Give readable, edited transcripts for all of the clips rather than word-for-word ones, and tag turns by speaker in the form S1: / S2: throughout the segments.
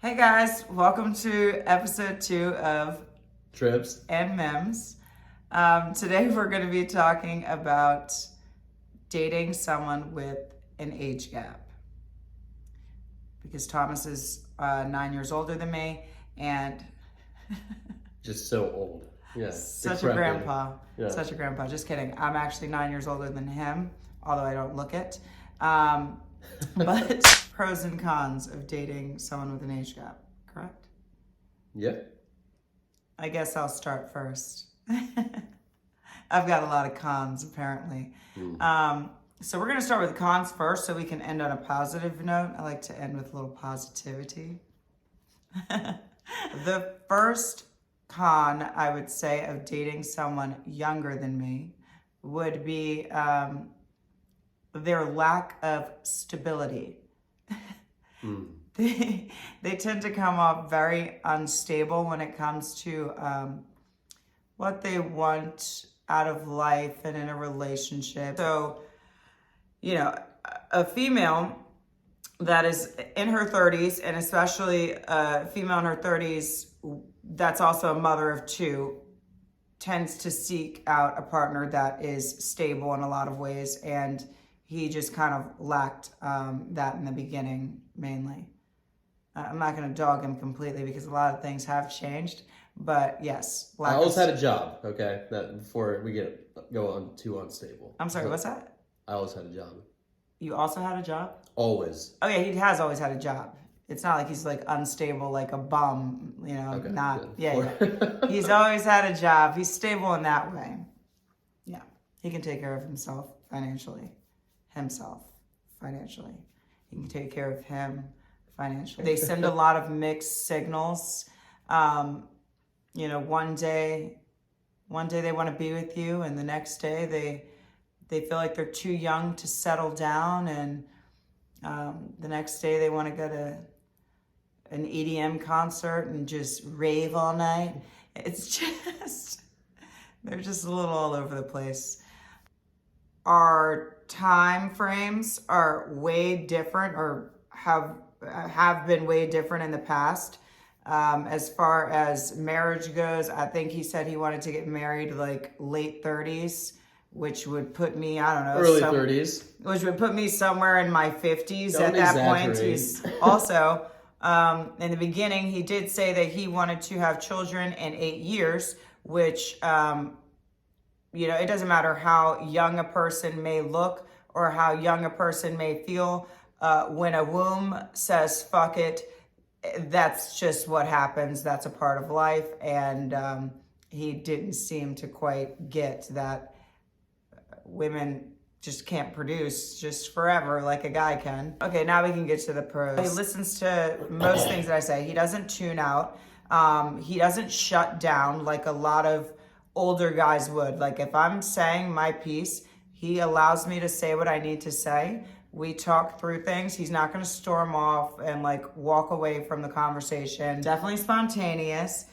S1: Hey guys, welcome to episode 2 of
S2: Trips
S1: and MIMS. Today we're going to be talking about dating someone with an age gap. Because Thomas is 9 years older than me and
S2: just so old. Yeah.
S1: such a grandpa. Yeah. Such a grandpa. Just kidding. I'm actually 9 years older than him, although I don't look it. But pros and cons of dating someone with an age gap, correct?
S2: Yeah.
S1: I guess I'll start first. I've got a lot of cons, apparently. So we're going to start with cons first so we can end on a positive note. I like to end with a little positivity. The first con, I would say, of dating someone younger than me would be their lack of stability. They tend to come off very unstable when it comes to what they want out of life and in a relationship. So, you know, a female that is in her 30s, and especially a female in her 30s that's also a mother of two, tends to seek out a partner that is stable in a lot of ways, and he just kind of lacked that in the beginning, mainly. I'm not going to dog him completely because a lot of things have changed, but yes.
S2: I always had a job, okay? That before we go on too unstable.
S1: I'm sorry, what's that?
S2: I always had a job.
S1: You also had a job?
S2: Always.
S1: Oh yeah, he has always had a job. It's not like he's like unstable like a bum, you know,
S2: okay,
S1: not,
S2: good.
S1: Yeah. He's always had a job. He's stable in that way. Yeah, he can take care of himself financially. He can take care of him financially. They send a lot of mixed signals. You know, one day they want to be with you, and the next day they feel like they're too young to settle down, and the next day they want to go to an EDM concert and just rave all night. It's just, they're just a little all over the place. Our time frames are way different, or have been way different in the past. As far as marriage goes, I think he said he wanted to get married like late 30s, which would put me, I don't know,
S2: early 30s,
S1: which would put me somewhere in my 50s.
S2: Don't
S1: at that
S2: exaggerate.
S1: Point. He's also, in the beginning, he did say that he wanted to have children in 8 years, which, you know, it doesn't matter how young a person may look or how young a person may feel. When a womb says fuck it, that's just what happens. That's a part of life. And he didn't seem to quite get that women just can't produce just forever like a guy can. Okay, now we can get to the pros. He listens to most things that I say. He doesn't tune out. He doesn't shut down like a lot of older guys would. Like if I'm saying my piece, he allows me to say what I need to say. We talk through things. He's not going to storm off and like walk away from the conversation. Definitely spontaneous.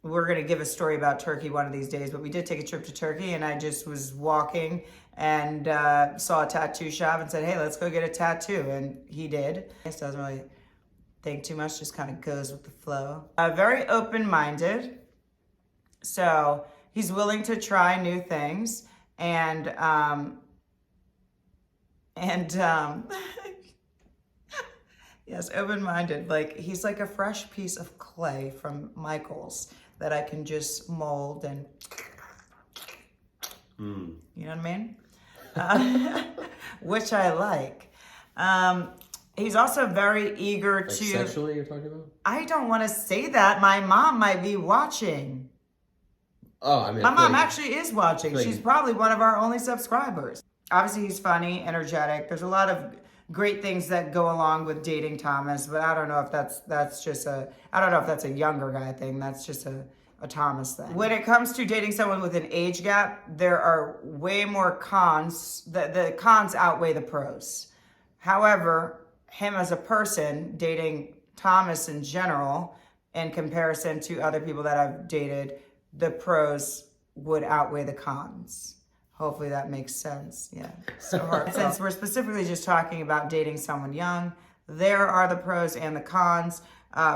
S1: We're going to give a story about Turkey one of these days, but we did take a trip to Turkey, and I just was walking and saw a tattoo shop and said, hey, let's go get a tattoo. And he did. He doesn't really think too much, just kind of goes with the flow. Very open-minded. So he's willing to try new things, and yes, open-minded. Like he's like a fresh piece of clay from Michael's that I can just mold and, you know what I mean? Which I like. He's also very eager
S2: like
S1: to...
S2: Sexually, you're talking about?
S1: I don't want to say that. My mom might be watching.
S2: Oh, I mean...
S1: My mom actually is watching.
S2: Like,
S1: she's probably one of our only subscribers. Obviously, he's funny, energetic. There's a lot of great things that go along with dating Thomas, but I don't know if that's just I don't know if that's a younger guy thing. That's just a Thomas thing. When it comes to dating someone with an age gap, there are way more cons. The cons outweigh the pros. However, him as a person, dating Thomas in general, in comparison to other people that I've dated, the pros would outweigh the cons. Hopefully that makes sense. Yeah, so hard. Since we're specifically just talking about dating someone young, there are the pros and the cons.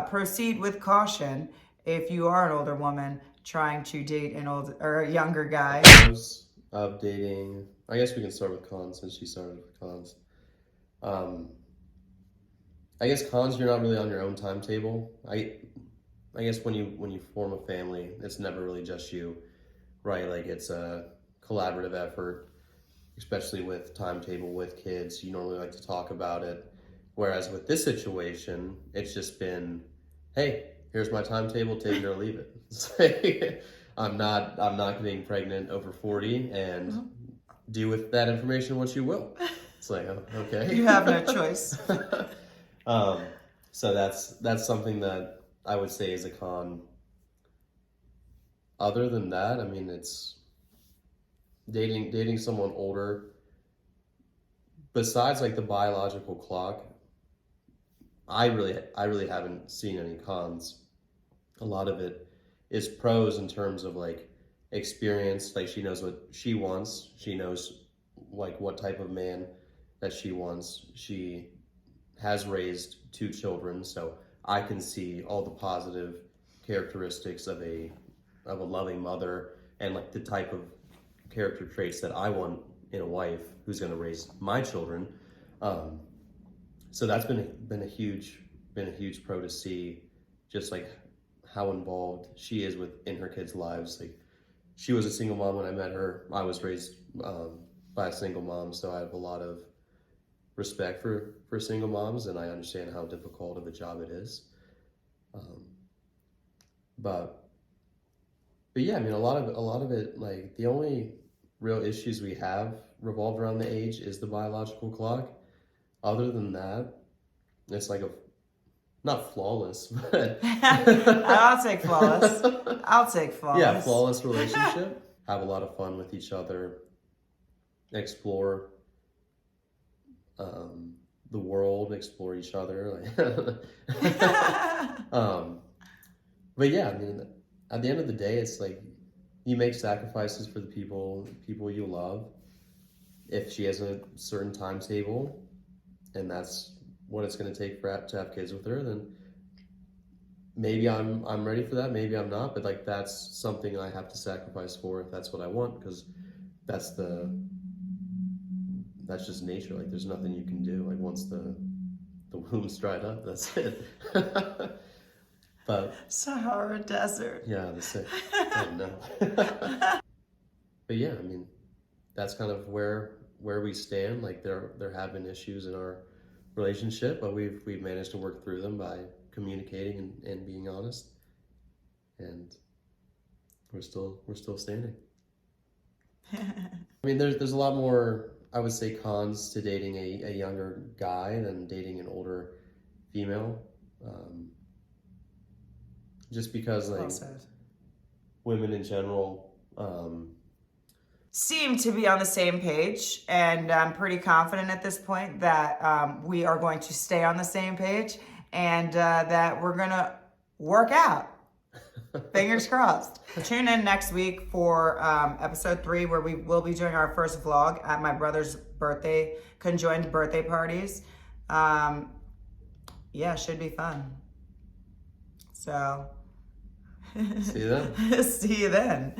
S1: Proceed with caution if you are an older woman trying to date an old or a younger guy.
S2: Pros of dating. I guess we can start with cons since she started with cons. I guess cons, you're not really on your own timetable. I guess when you form a family, it's never really just you, right? Like it's a collaborative effort, especially with timetable with kids. You normally like to talk about it. Whereas with this situation, it's just been, hey, here's my timetable, take it or leave it. It's like, I'm not getting pregnant over 40 and do with that information what you will. It's like, oh, okay.
S1: You have no choice.
S2: So that's something that I would say is a con. Other than that, I mean, it's dating someone older. Besides like the biological clock, I really haven't seen any cons. A lot of it is pros in terms of like experience. Like she knows what she wants. She knows like what type of man that she wants. She has raised 2 children, so I can see all the positive characteristics of a loving mother and like the type of character traits that I want in a wife who's going to raise my children. So that's been a huge pro to see, just like how involved she is in her kids' lives. Like she was a single mom when I met her. I was raised by a single mom, so I have a lot of respect for single moms, and I understand how difficult of a job it is. But yeah, I mean, a lot of it, like the only real issues we have revolved around the age is the biological clock. Other than that, it's like not flawless, but
S1: I'll take flawless.
S2: Yeah, flawless relationship. Have a lot of fun with each other. Explore the world, explore each other. But yeah, I mean, at the end of the day, it's like you make sacrifices for the people you love. If she has a certain timetable, and that's what it's going to take to have kids with her, then maybe I'm ready for that. Maybe I'm not, but like that's something I have to sacrifice for if that's what I want, because that's just nature. Like there's nothing you can do. Like once the womb's dried up, that's it. But
S1: Sahara Desert.
S2: yeah, that's it. I don't know. But yeah, I mean, that's kind of where we stand. Like there have been issues in our relationship, but we've managed to work through them by communicating and being honest, and we're still standing. I mean, there's a lot more, I would say, cons to dating a younger guy than dating an older female. Just because like women in general
S1: seem to be on the same page, and I'm pretty confident at this point that we are going to stay on the same page, and that we're gonna work out. Fingers crossed. Tune in next week for episode 3, where we will be doing our first vlog at my brother's conjoined birthday parties. Yeah, should be fun. So
S2: see you then.
S1: See you then.